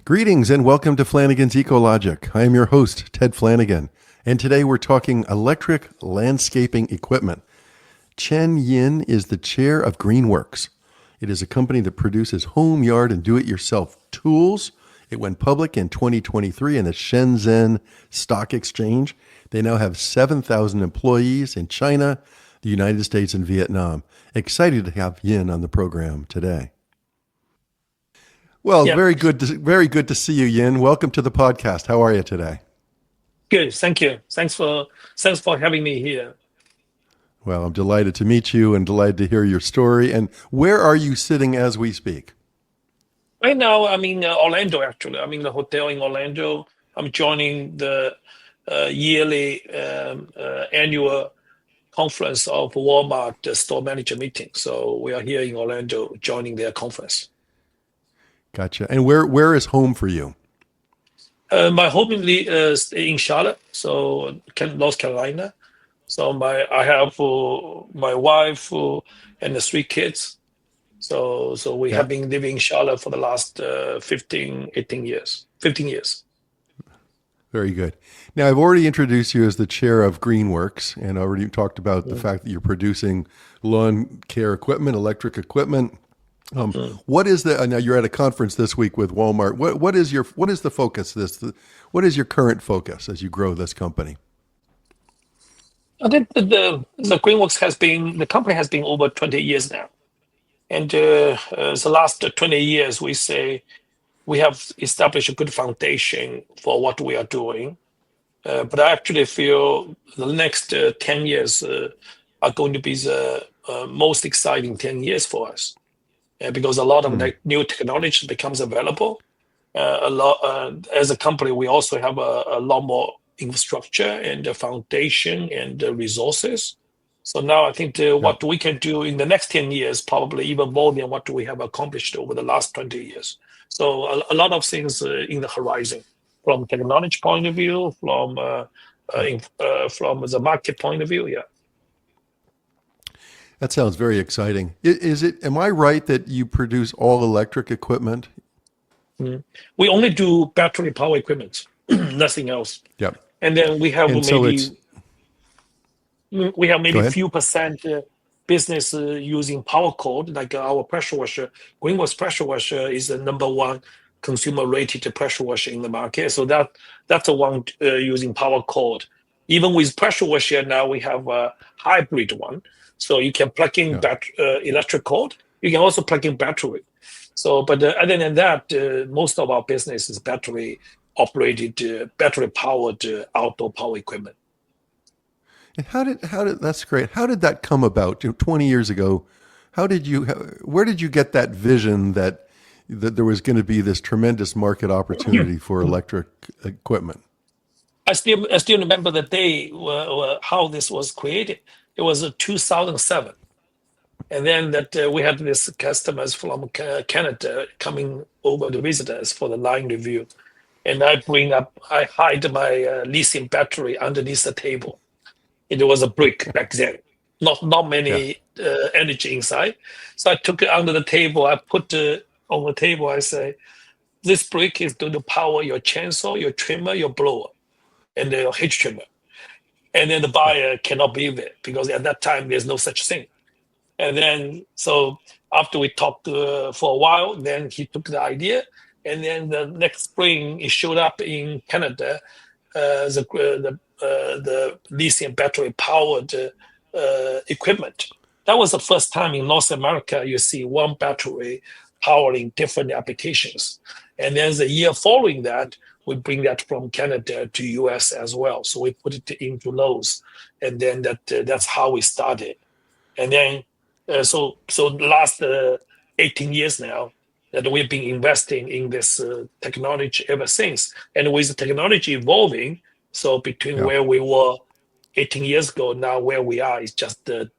Greetings and welcome to Flanagan's Ecologic. I am your host, Ted Flanagan, and today we're talking electric landscaping equipment. Chen Yin is the chair of Greenworks. It is a company that produces home, yard, and do-it-yourself tools. It went public in 2023 in the Shenzhen Stock Exchange. They now have 7,000 employees in China, the United States, and Vietnam. Excited to have Yin on the program today. Well, Yeah, very good to see you, Yin. Welcome to the podcast. How are you today? good. Thank you. Thanks for having me here. Well, I'm delighted to meet you and delighted to hear your story. And where are you sitting as we speak? Right now, I'm in Orlando. Actually, I'm in the hotel in Orlando. I'm joining the yearly annual conference of Walmart store manager meeting. So we are here in Orlando, joining their conference. Gotcha. And where is home for you? My home is in Charlotte, so North Carolina. So I have my wife and the three kids. So we Yeah, have been living in Charlotte for the last 18 years. 15 years. very good. Now, I've already introduced you as the chair of Greenworks and already talked about the Mm, fact that you're producing lawn care equipment, electric equipment. mm. What is now you're at a conference this week with Walmart. What is the focus what is your current focus as you grow this company? I think that the company has been over 20 years now. And the last 20 years, we say we have established a good foundation for what we are doing. But I actually feel the next 10 years are going to be the most exciting 10 years for us. Because a lot of Hmm. new technology becomes available. A lot as a company, we also have a lot more infrastructure and the foundation and the resources. So now I think Yeah. what we can do in the next 10 years, probably even more than what we have accomplished over the last 20 years. So a lot of things in the horizon, from technology point of view, from the market point of view. Yeah. That sounds very exciting. Am I right that you produce all electric equipment? Mm. We only do battery power equipment, nothing else. Yep. And then And so it's, go maybe ahead. few percent business using power cord, like our pressure washer. Greenworks pressure washer is the number one consumer rated pressure washer in the market. So that's the one using power cord. Even with pressure washer now we have a hybrid one, so you can plug in Yeah. electric cord. You can also plug in battery. So, but other than that, most of our business is battery operated, battery powered outdoor power equipment. And that's great. How did that come about? 20 years ago, where did you get that vision that there was going to be this tremendous market opportunity for electric equipment? I still remember the day how this was created. It was 2007, and then that we had these customers from Canada coming over to visit us for the line review, and I hide my lithium battery underneath the table. It was a brick back then, not Yeah. many energy inside. So I took it under the table. I put it on the table. I say, this brick is going to power your chainsaw, your trimmer, your blower, and your hedge trimmer. And then the buyer cannot believe it because at that time there's no such thing. And then so after we talked for a while, then he took the idea, and then the next spring it showed up in Canada, the lithium battery powered equipment. That was the first time in North America you see one battery powering different applications. And then the year following that, we bring that from Canada to US as well. So we put it into Lowe's, and then that's how we started. And then so the last 18 years now that we've been investing in this technology ever since. And with the technology evolving, so between Yeah. where we were 18 years ago, now where we are is just day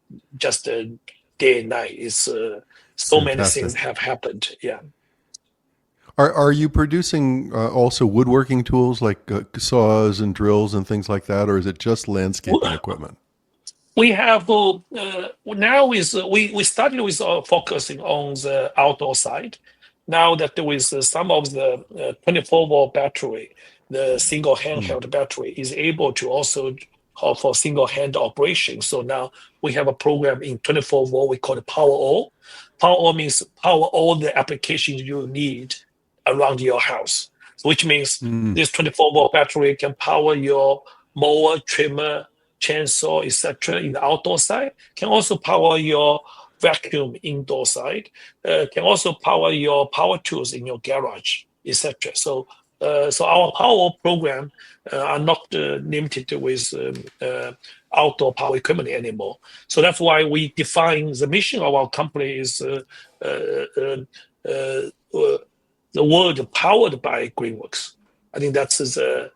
and night. It's so many things Fantastic. have happened. Yeah. Are you producing also woodworking tools like saws and drills and things like that, or is it just landscaping equipment? We have now is we started with focusing on the outdoor side. now that with some of the 24-volt battery, the single handheld battery is able to also call for single hand operation. So now we have a program in 24-volt, we call it Power All. Power All means power all the applications you need around your house, which means this 24-volt battery can power your mower, trimmer, chainsaw, etc. in the outdoor side, can also power your vacuum indoor side, can also power your power tools in your garage, etc. So our power program are not limited with outdoor power equipment anymore. So that's why we define the mission of our company is the world powered by Greenworks. I think that's the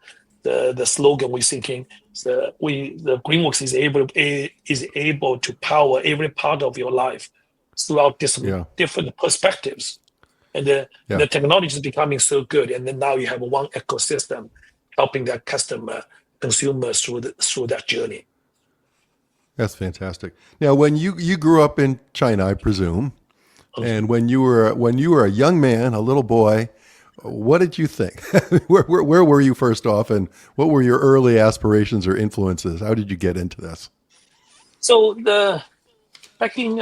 slogan we're thinking. The Greenworks is able to power every part of your life throughout different perspectives. And the technology is becoming so good, and then now you have one ecosystem helping that consumers through that journey. That's fantastic. Now, when you grew up in China, I presume, and when you were a young man, a little boy, what did you think? where were you first off, and what were your early aspirations or influences? How did you get into this? So back in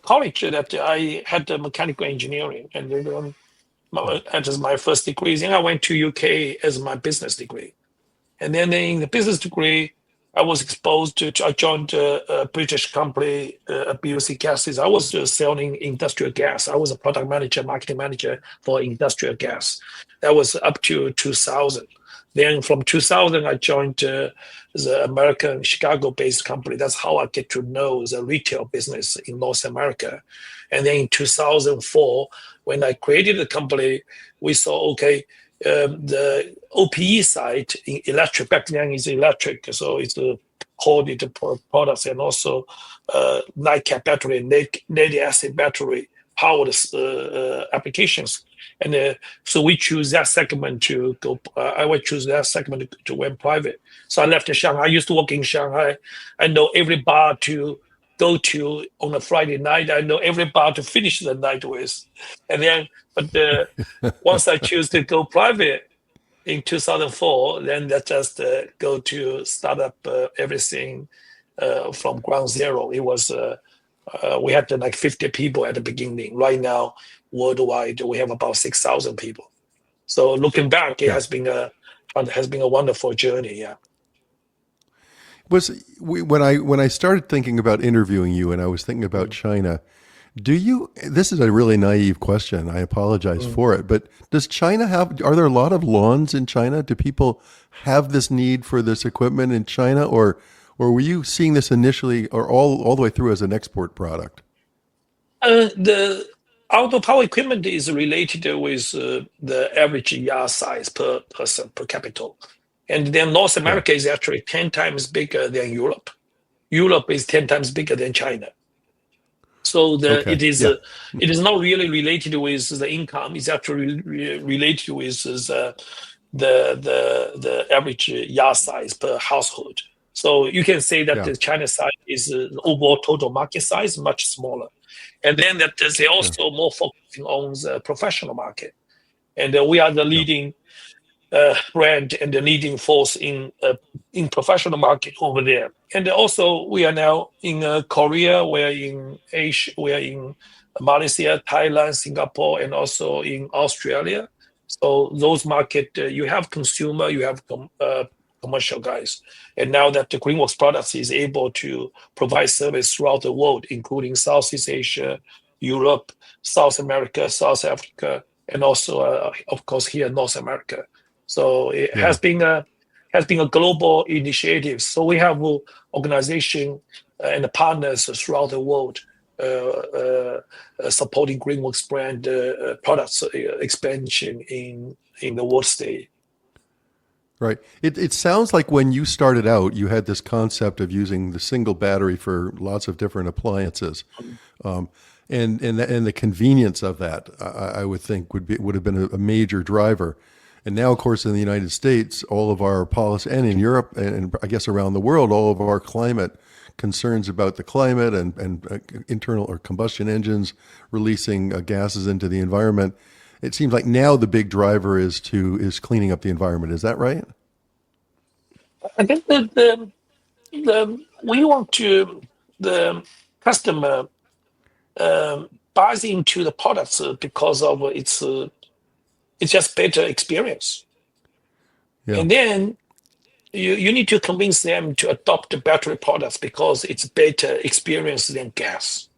college, that I had mechanical engineering, and then that was my first degree. Then I went to UK as my business degree, and then in the business degree, I was exposed to. I joined a British company, BOC Gases. I was selling industrial gas. I was a product manager, marketing manager for industrial gas. That was up to 2000. Then from 2000, I joined the American Chicago-based company. That's how I get to know the retail business in North America. And then in 2004, when I created the company, we saw, the OPE side in electric, back then is electric, so it's corded products and also nightcap battery, lead acid battery powered applications. And so we choose that segment to go. I would choose that segment to went private. So I left Shanghai. I used to work in Shanghai. I know every bar to go to on a Friday night. I know every bar to finish the night with. And then, but once I choose to go private in 2004, then that just go to start up everything from ground zero. It was we had like 50 people at the beginning. Right now, worldwide, we have about 6,000 people. So looking back, it has been a wonderful journey. Yeah. When I started thinking about interviewing you, and I was thinking about China, this is a really naive question. I apologize for it, but does China are there a lot of lawns in China? Do people have this need for this equipment in China, or were you seeing this initially or all the way through as an export product? The outdoor power equipment is related with the average yard size per person per capita. And then North America is actually 10 times bigger than Europe. Europe is 10 times bigger than China. So it is not really related with the income. It's actually related with the average yard size per household. So you can say that the China side is the overall total market size much smaller. And then that they also more focusing on the professional market. And we are the leading brand and the leading force in professional market over there. And also we are now in Korea, we're in Asia, we're in Malaysia, Thailand, Singapore, and also in Australia. So those market, you have consumer, you have commercial guys. And now that the Greenworks products is able to provide service throughout the world, including Southeast Asia, Europe, South America, South Africa, and also, of course, here in North America. So it has been a global initiative. So we have organization and partners throughout the world supporting Greenworks brand products expansion in the world stage. Right. It sounds like when you started out, you had this concept of using the single battery for lots of different appliances, and the convenience of that, I would think would have been a major driver. And now, of course, in the United States, all of our policy, and in Europe, and I guess around the world, all of our climate concerns about the climate and internal or combustion engines releasing gases into the environment. It seems like now the big driver is cleaning up the environment. Is that right? I think that we want the customer buys into the products because of it's just better experience. Yeah. And then you need to convince them to adopt the battery products because it's better experience than gas.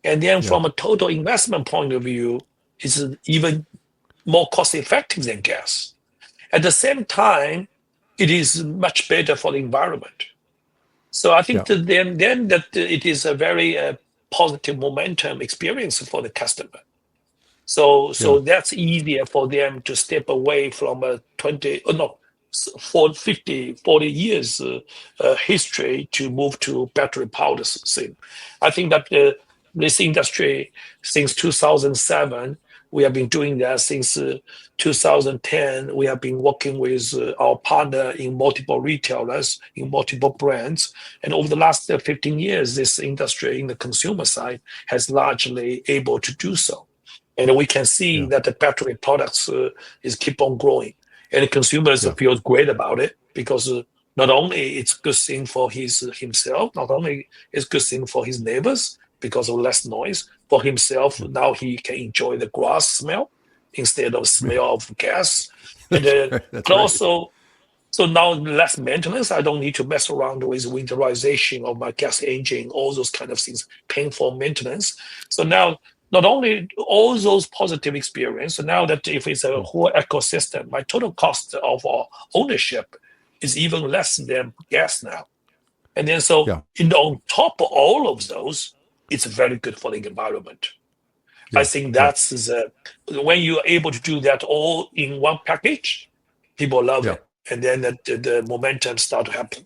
And then from a total investment point of view, it's even more cost effective than gas. At the same time, it is much better for the environment. So I think that then that it is a very positive momentum experience for the customer. So that's easier for them to step away from a 40 years history to move to battery powered thing. I think that this industry since 2007, we have been doing that since 2010. We have been working with our partner in multiple retailers, in multiple brands. And over the last 15 years, this industry in the consumer side has largely able to do so. And we can see that the battery products is keep on growing. And the consumers feel great about it because not only it's a good thing for himself, not only it's a good thing for his neighbors because of less noise. For himself, now he can enjoy the grass smell instead of smell of gas. And also, so now less maintenance. I don't need to mess around with winterization of my gas engine, all those kind of things, painful maintenance. So now, not only all those positive experience, so now that if it's a whole ecosystem, my total cost of ownership is even less than gas now. And then on top of all of those, it's very good for the environment. I think that's when you're able to do that all in one package, people love it. And then the momentum start to happen.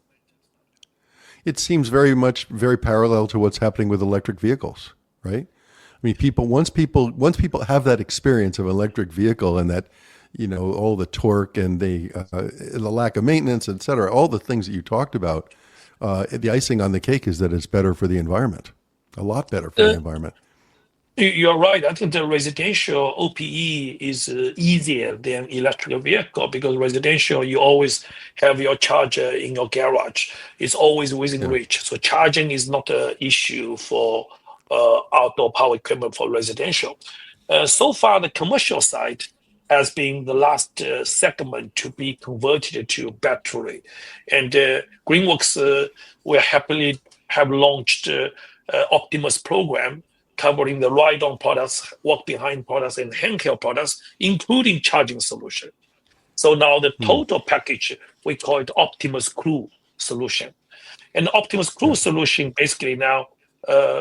It seems very parallel to what's happening with electric vehicles, right? I mean, once people have that experience of an electric vehicle and that, all the torque and the lack of maintenance, et cetera, all the things that you talked about, the icing on the cake is that it's better for the environment, a lot better for the environment. You're right. I think the residential OPE is easier than electric vehicle because residential, you always have your charger in your garage. It's always within reach. So charging is not an issue for outdoor power equipment for residential. So far, the commercial side has been the last segment to be converted to battery. And Greenworks will happily have launched Optimus program covering the ride-on products, walk-behind products, and handheld products, including charging solution. So now the total package, we call it Optimus Crew solution. And Optimus Crew solution, basically now,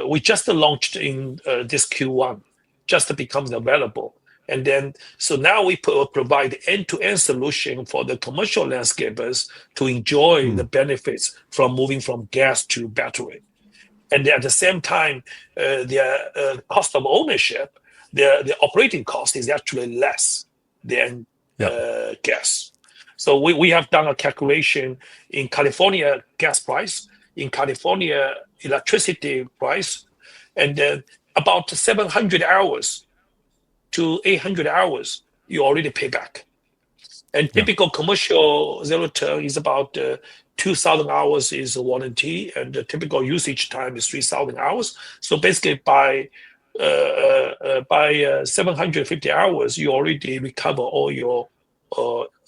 we just launched in this Q1, just becomes available. And then, so now we provide end-to-end solution for the commercial landscapers to enjoy the benefits from moving from gas to battery. And at the same time, their cost of ownership, their operating cost is actually less than gas. So we have done a calculation in California gas price, in California electricity price, and about 700 hours to 800 hours, you already pay back. And typical commercial zero turn is about 2,000 hours is a warranty, and the typical usage time is 3,000 hours. So basically, by 750 hours, you already recover all your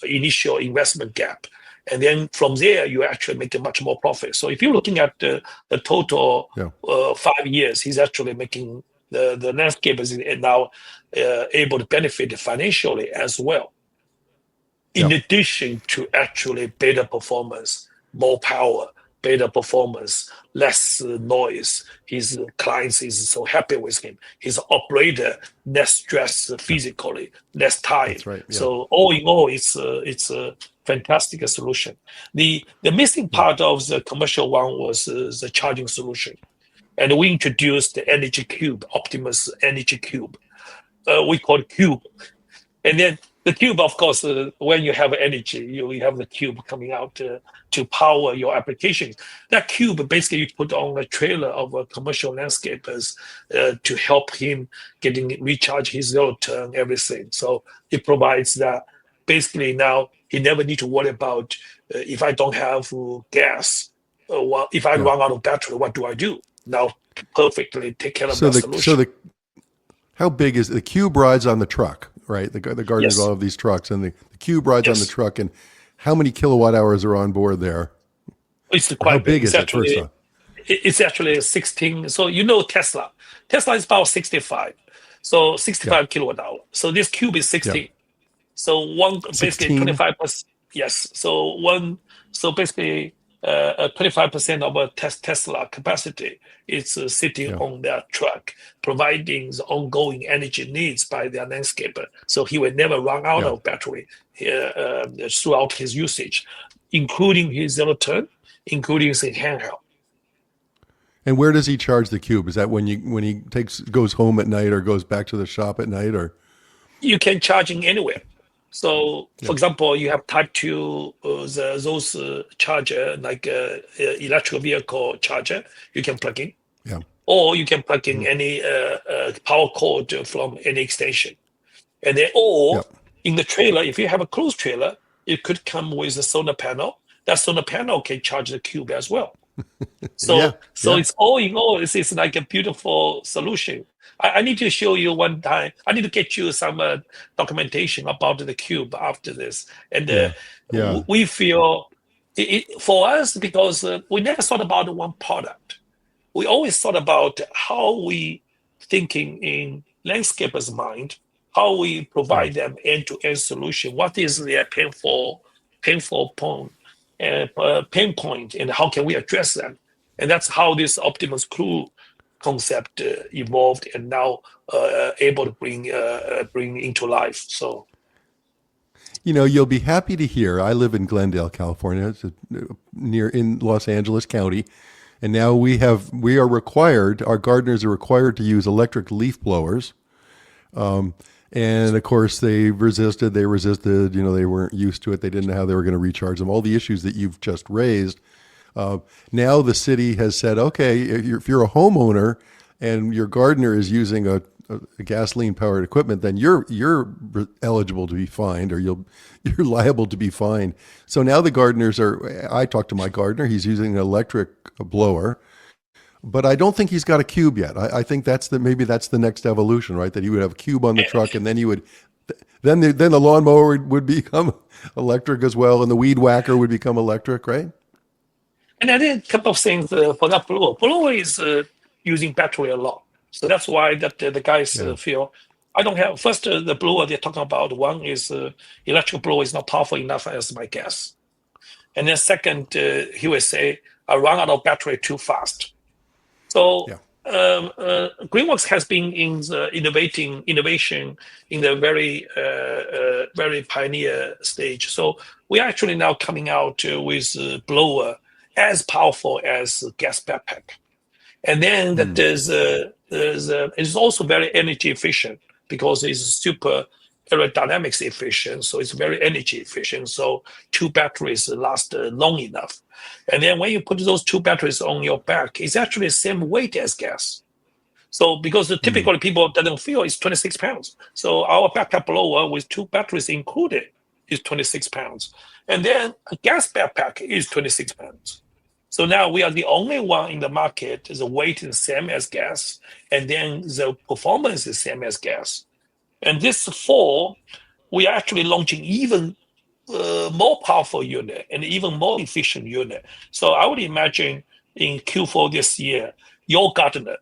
initial investment gap, and then from there you actually make a much more profit. So if you're looking at the total 5 years, he's actually making the landscapers now able to benefit financially as well. In addition to actually better performance, more power, better performance, less noise. His clients is so happy with him. His operator less stress physically, less tired. That's right. Yeah. So all in all, it's a fantastic solution. The missing part of the commercial one was the charging solution, and we introduced the Energy Cube, Optimus Energy Cube. We call it Cube, and then The tube, of course, when you have energy, you have the tube coming out to power your applications. That cube basically you put on a trailer of a commercial landscapers to help him recharge his zero turn, everything. So it provides that basically now he never need to worry about if I don't have gas, if I run out of battery, what do I do? Now perfectly take care of that solution. How big is the cube rides on the truck, right? The gardeners all have these trucks, and the cube rides on the truck. And how many kilowatt hours are on board there? It's quite how big is it? First off, it's actually 16. So Tesla. Tesla is about 65. So 65 kilowatt hour. So this cube is 16. Yeah. So one basically 25%. Yes. So basically 25% of a Tesla capacity is sitting on that truck, providing the ongoing energy needs by their landscaper. So he will never run out of battery throughout his usage, including his zero turn, including his handheld. And where does he charge the cube? Is that when he goes home at night or goes back to the shop at night, or? You can charge in anywhere. So, for example, you have Type 2, those charger, like electric vehicle charger, you can plug in. Yeah. Or you can plug in any power cord from any extension. And then, in the trailer, if you have a closed trailer, it could come with a solar panel. That solar panel can charge the cube as well. So it's all in all, it's like a beautiful solution. I need to show you one time. I need to get you some documentation about the cube after this. And we feel for us, because we never thought about one product. We always thought about how we thinking in landscapers' mind, how we provide them end-to-end solution. What is their pain point, and how can we address them? And that's how this Optimus Crew concept evolved, and now able to bring into life. So, you'll be happy to hear. I live in Glendale, California. It's near in Los Angeles County, and now our gardeners are required to use electric leaf blowers. And of course, they resisted. They weren't used to it. They didn't know how they were going to recharge them. All the issues that you've just raised. Now the city has said, okay, if you're a homeowner and your gardener is using a gasoline-powered equipment, then you're eligible to be fined, or you're liable to be fined. So now the gardeners are. I talked to my gardener. He's using an electric blower. But I don't think he's got a cube yet. I think maybe that's the next evolution, right? That he would have a cube on the truck, and then then the lawnmower would become electric as well, and the weed whacker would become electric, right? And I did a couple of things for that blower. Blower is using battery a lot, so that's why the guys feel I don't have. First, the blower they're talking about, one is electric blower is not powerful enough as my gas, and then second, he will say I run out of battery too fast. So Greenworks has been in the innovation in the very pioneer stage. So we are actually now coming out with a blower as powerful as a gas backpack, and then that it's also very energy efficient because it's super aerodynamics efficient. So it's very energy efficient. So 2 batteries last long enough. And then when you put those 2 batteries on your back, it's actually the same weight as gas. So because typically people doesn't feel it's 26 pounds. So our backpack blower with 2 batteries included is 26 pounds. And then a gas backpack is 26 pounds. So now we are the only one in the market, the weight is the same as gas, and then the performance is the same as gas. And this fall, we are actually launching even more powerful unit and even more efficient unit. So I would imagine in Q4 this year, your gardener,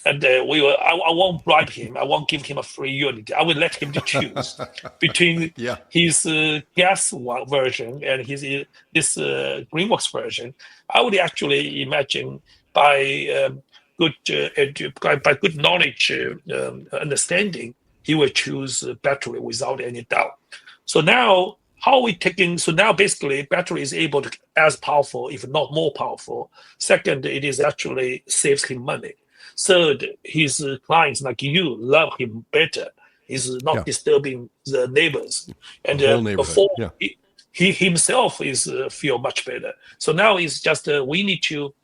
and I won't bribe him. I won't give him a free unit. I will let him to choose between his gas version and this Greenworks version. I would actually imagine by good knowledge, understanding, he will choose battery without any doubt. So now, so now basically battery is able to as powerful, if not more powerful. Second, it is actually saves him money. Third, his clients like you love him better. He's not Yeah. disturbing the neighbors. And The whole neighborhood. before Yeah. he himself is feel much better. So now it's just we need to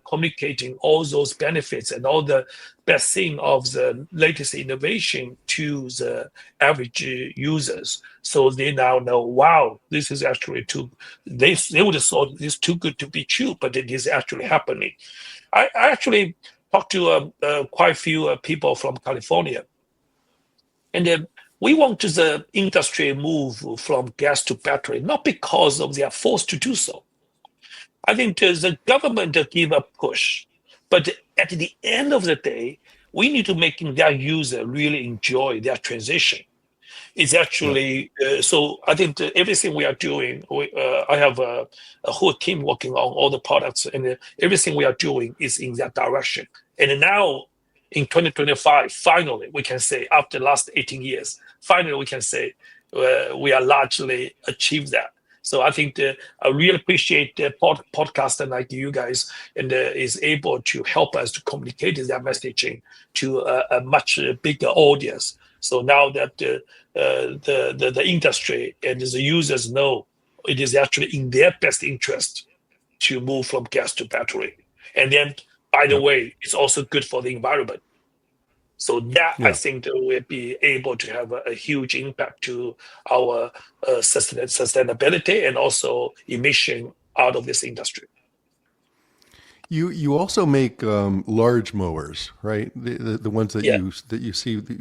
communicating all those benefits and all the best thing of the latest innovation to the average users. So they now know, wow, this is actually too. They would have thought this too good to be true, but it is actually happening. I actually talked to quite a few people from California, and we want the industry move from gas to battery, not because of they are forced to do so. I think the government give a push, but at the end of the day, we need to make their user really enjoy their transition. It's actually so. I think everything we are doing, I have a whole team working on all the products, and everything we are doing is in that direction. And now, in 2025, finally, we can say after the last 18 years, finally we can say we are largely achieved that. So I think I really appreciate the podcaster like you guys, and is able to help us to communicate that messaging to a much bigger audience. So now that the industry and the users know it is actually in their best interest to move from gas to battery. And then, by the way, it's also good for the environment. So that I think that we'll be able to have a huge impact to our sustainability and also emission out of this industry. You also make large mowers, right? The ones that you see the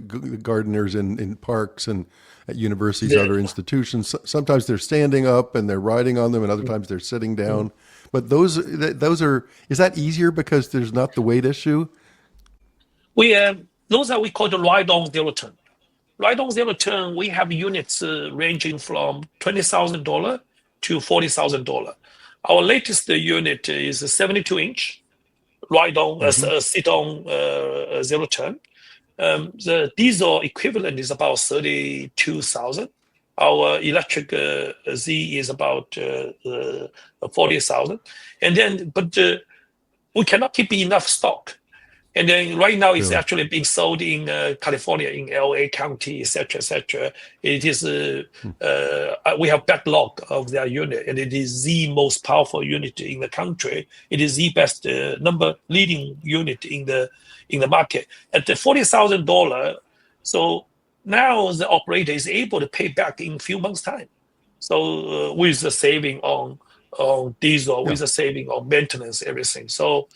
gardeners in parks and at universities, other institutions. Sometimes they're standing up and they're riding on them, and other times they're sitting down. But those are, is that easier because there's not the weight issue? Those are we call the ride-on zero turn. Ride-on zero turn, we have units ranging from $20,000 to $40,000. Our latest unit is a 72-inch ride-on, sit-on zero turn. The diesel equivalent is about 32,000. Our electric Z is about 40,000. And then, but we cannot keep enough stock. And then right now it's actually being sold in California, in LA County, et cetera. It is, we have backlog of their unit, and it is the most powerful unit in the country. It is the best leading unit in the market. At the $40,000, so now the operator is able to pay back in a few months' time. So with the saving on diesel, with the saving on maintenance, everything. So,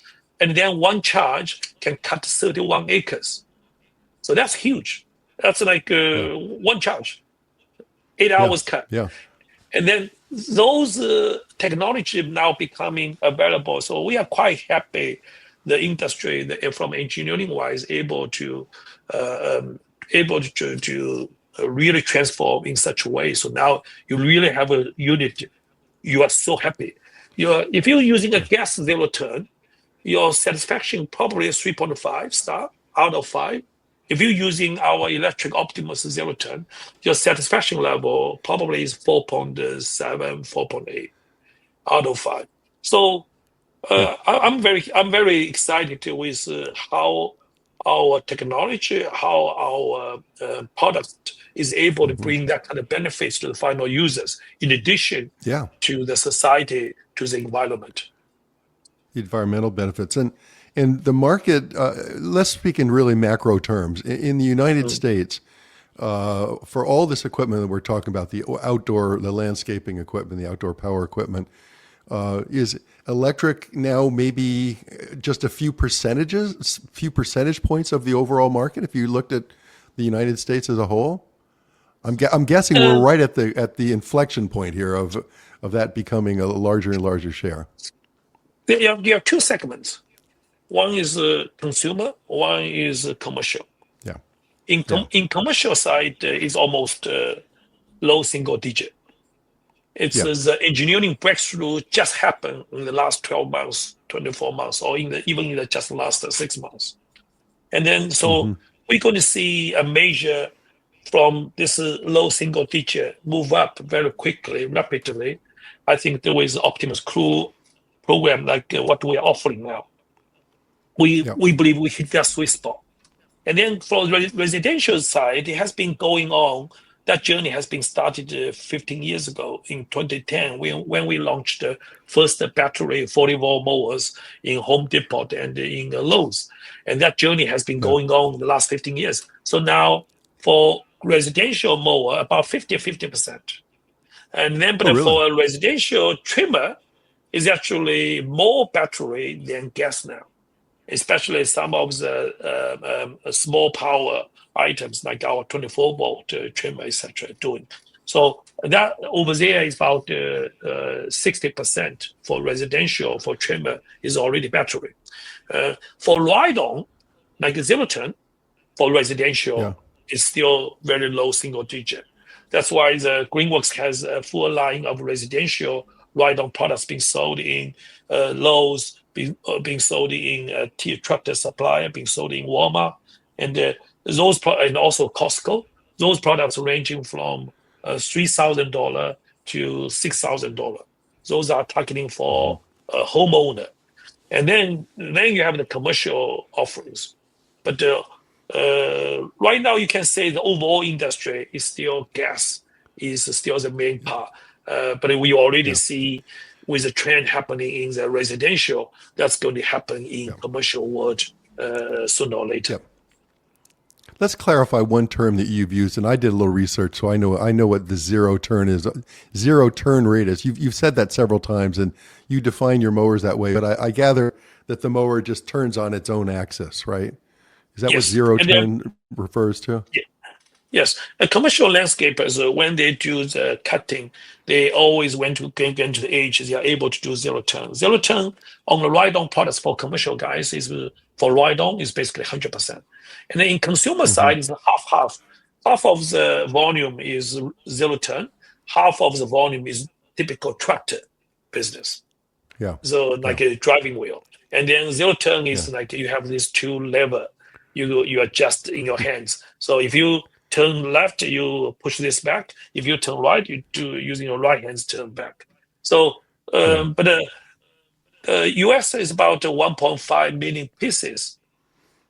and then one charge can cut 31 acres. So that's huge. That's like one charge, 8 hours cut. Yeah. And then those technology now becoming available. So we are quite happy the industry from engineering wise able to really transform in such a way. So now you really have a unit. You are so happy. If you're using a gas zero turn, your satisfaction probably is 3.5 star out of 5. If you're using our electric Optimus zero turn, your satisfaction level probably is 4.7, 4.8 out of 5. So I'm very excited with how our technology, how our product is able to bring that kind of benefits to the final users, in addition to the society, to the environment. Environmental benefits and the market. Let's speak in really macro terms. In the United States, for all this equipment that we're talking about, the landscaping equipment, the outdoor power equipment, is electric now maybe just a few percentage points of the overall market. If you looked at the United States as a whole, I'm guessing we're right at the inflection point here of that becoming a larger and larger share. You have two segments. One is consumer, one is commercial. Yeah. In commercial side, it's almost low single digit. It's the engineering breakthrough just happened in the last 12 months, 24 months, or even in the just last 6 months. And then so we're going to see a major from this low single digit move up very quickly, rapidly. I think there is Optimus Crew program like what we are offering now. We believe we hit that sweet spot. And then for the residential side, it has been going on. That journey has been started 15 years ago in 2010 when we launched the first battery 40-volt mowers in Home Depot and in Lowe's. And that journey has been going on the last 15 years. So now for residential mower, about 50%. And then, but for a residential trimmer, is actually more battery than gas now, especially some of the small power items like our 24-volt trimmer, etc. doing. So that over there is about 60% for residential, for trimmer is already battery. For ride-on, like a zero turn, for residential, is still very low single digit. That's why the Greenworks has a full line of residential ride-on products being sold in Lowe's, being sold in Tractor Supply, being sold in Walmart, and and also Costco. Those products ranging from $3,000 to $6,000. Those are targeting for a homeowner, and then you have the commercial offerings. But right now, you can say the overall industry is still gas is still the main part. But we already see with the trend happening in the residential, that's going to happen in commercial world sooner or later. Let's clarify one term that you've used, and I did a little research, so I know what the zero turn is. Zero turn rate is. You've said that several times, and you define your mowers that way. But I gather that the mower just turns on its own axis, right? Is that what zero turn refers to? Yeah. Yes, the commercial landscapers, when they do the cutting, they always went to get into the age they are able to do zero turn. Zero turn on the ride-on products for commercial guys is for ride-on is basically 100%. And then in consumer side is half. Half of the volume is zero turn. Half of the volume is typical tractor business. Yeah. So like a driving wheel. And then zero turn is like you have these two lever you adjust in your hands. So if you turn left, you push this back. If you turn right, you do using your right hands turn back. So, but the US is about 1.5 million pieces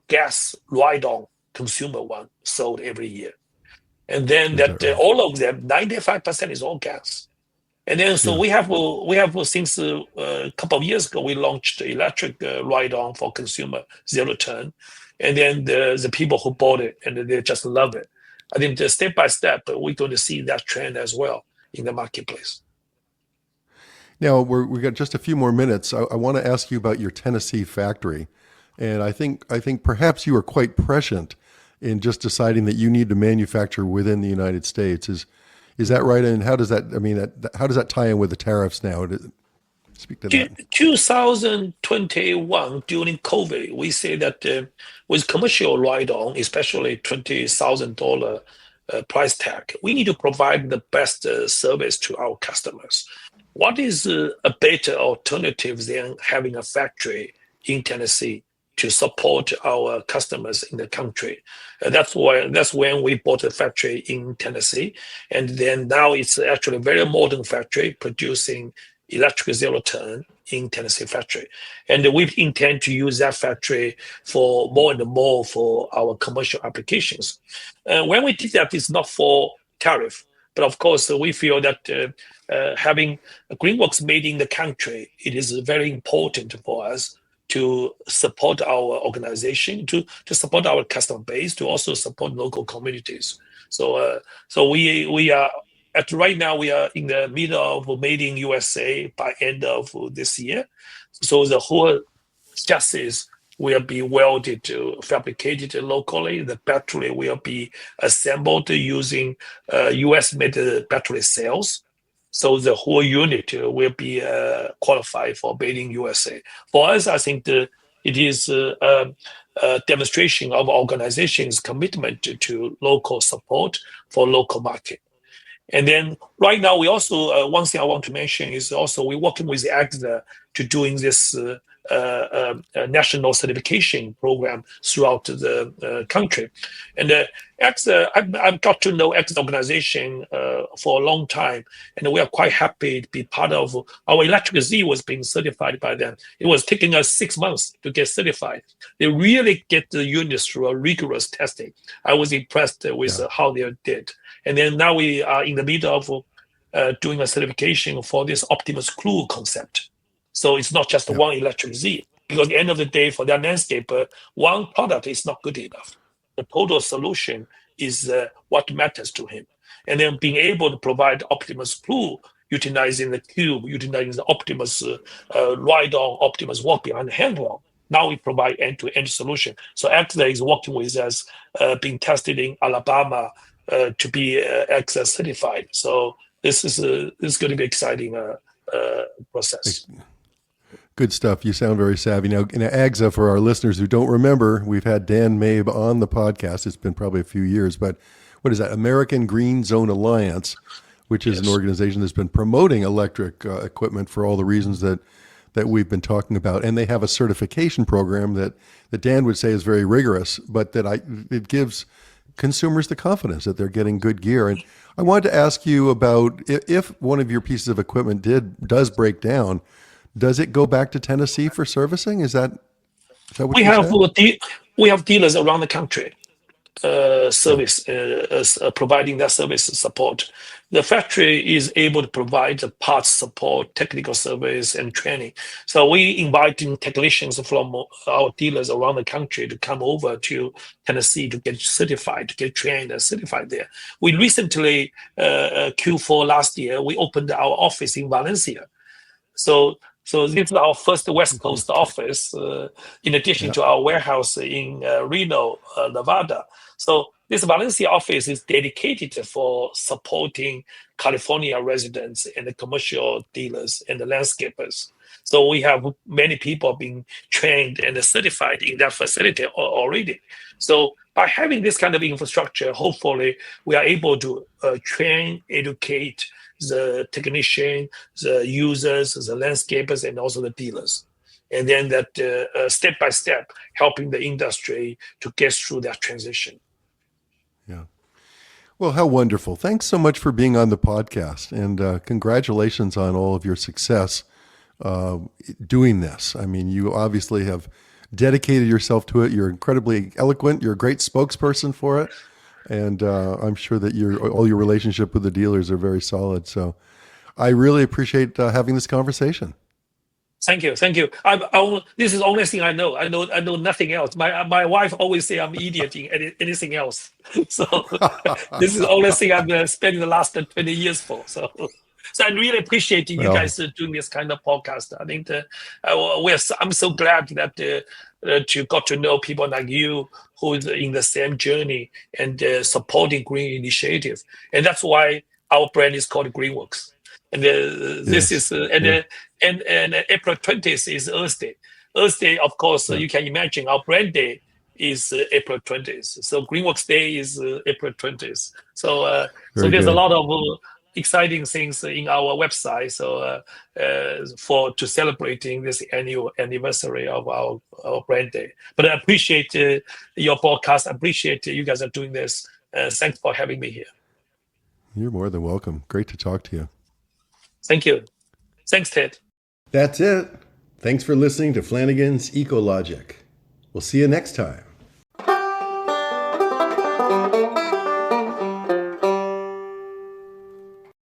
gas ride-on consumer one sold every year, and then all of them 95% is all gas. And then so we have since a couple of years ago we launched electric ride-on for consumer zero turn, and then the people who bought it and they just love it. I think step by step, we're going to see that trend as well in the marketplace. Now, we got just a few more minutes. I want to ask you about your Tennessee factory. And I think perhaps you were quite prescient in just deciding that you need to manufacture within the United States. Is that right? And how does that tie in with the tariffs now? Speak to that. 2021, during COVID, we say that with commercial ride-on, especially $20,000 price tag, we need to provide the best service to our customers. What is a better alternative than having a factory in Tennessee to support our customers in the country? That's when we bought a factory in Tennessee, and then now it's actually a very modern factory producing electric zero turn in Tennessee factory. And we intend to use that factory for more and more for our commercial applications. When we did that, it's not for tariff, but of course we feel that having Greenworks made in the country, it is very important for us to support our organization, to support our customer base, to also support local communities. So we are right now we are in the middle of made in USA by end of this year. So the whole chassis will be welded, fabricated locally. The battery will be assembled using US made battery cells. So the whole unit will be qualified for made in USA. For us, I think it is a demonstration of organization's commitment to local support for local market. And then right now, we also, one thing I want to mention is also we're working with AXA to doing this national certification program throughout the country. And I've got to know X organization for a long time, and we are quite happy to be part of. Our Electric Z was being certified by them. It was taking us 6 months to get certified. They really get the units through a rigorous testing. I was impressed with how they did. And then now we are in the middle of doing a certification for this Optimus Crew concept. So it's not just one Electric Z, because at the end of the day, for that landscaper, one product is not good enough. The total solution is what matters to him. And then being able to provide Optimus Crew, utilizing the cube, utilizing the Optimus ride-on, Optimus walk behind the handle. Now we provide end-to-end solution. So Axler is working with us, being tested in Alabama to be Access certified. So this is going to be exciting process. Good stuff. You sound very savvy. Now, in AGSA, for our listeners who don't remember, we've had Dan Mabe on the podcast. It's been probably a few years, but what is that? American Green Zone Alliance, which is an organization that's been promoting electric equipment for all the reasons that we've been talking about. And they have a certification program that Dan would say is very rigorous, but that it gives consumers the confidence that they're getting good gear. And I wanted to ask you about if one of your pieces of equipment does break down, does it go back to Tennessee for servicing? Is that what we have dealers around the country providing that service support. The factory is able to provide the parts support, technical service, and training. So we inviting technicians from our dealers around the country to come over to Tennessee to get certified, to get trained and certified there. We recently, Q4 last year, we opened our office in Valencia. So this is our first West Coast office, in addition to our warehouse in Reno, Nevada. So this Valencia office is dedicated for supporting California residents and the commercial dealers and the landscapers. So we have many people being trained and certified in that facility already. So by having this kind of infrastructure, hopefully we are able to train, educate the technician, the users, the landscapers, and also the dealers. And then that step by step, helping the industry to get through that transition. Yeah. Well, how wonderful. Thanks so much for being on the podcast, and congratulations on all of your success doing this. I mean, you obviously have dedicated yourself to it. You're incredibly eloquent. You're a great spokesperson for it. And I'm sure that all your relationship with the dealers are very solid. So I really appreciate having this conversation. Thank you. This is the only thing I know. I know nothing else. My wife always say I'm an idiot in anything else. So this is the only thing I've spent the last 20 years for. So I really appreciate you guys doing this kind of podcast. I think I'm so glad that you got to know people like you who is in the same journey and supporting green initiative. And that's why our brand is called Greenworks. And this is and April 20th is Earth Day. Earth Day, of course, you can imagine our brand day is April 20th. So Greenworks Day is April 20th. So there's a lot of exciting things in our website. So to celebrating this annual anniversary of our brand day. But I appreciate your podcast. I appreciate you guys are doing this. Thanks for having me here. You're more than welcome. Great to talk to you. Thank you. Thanks, Ted. That's it. Thanks for listening to Flanagan's Ecologic. We'll see you next time.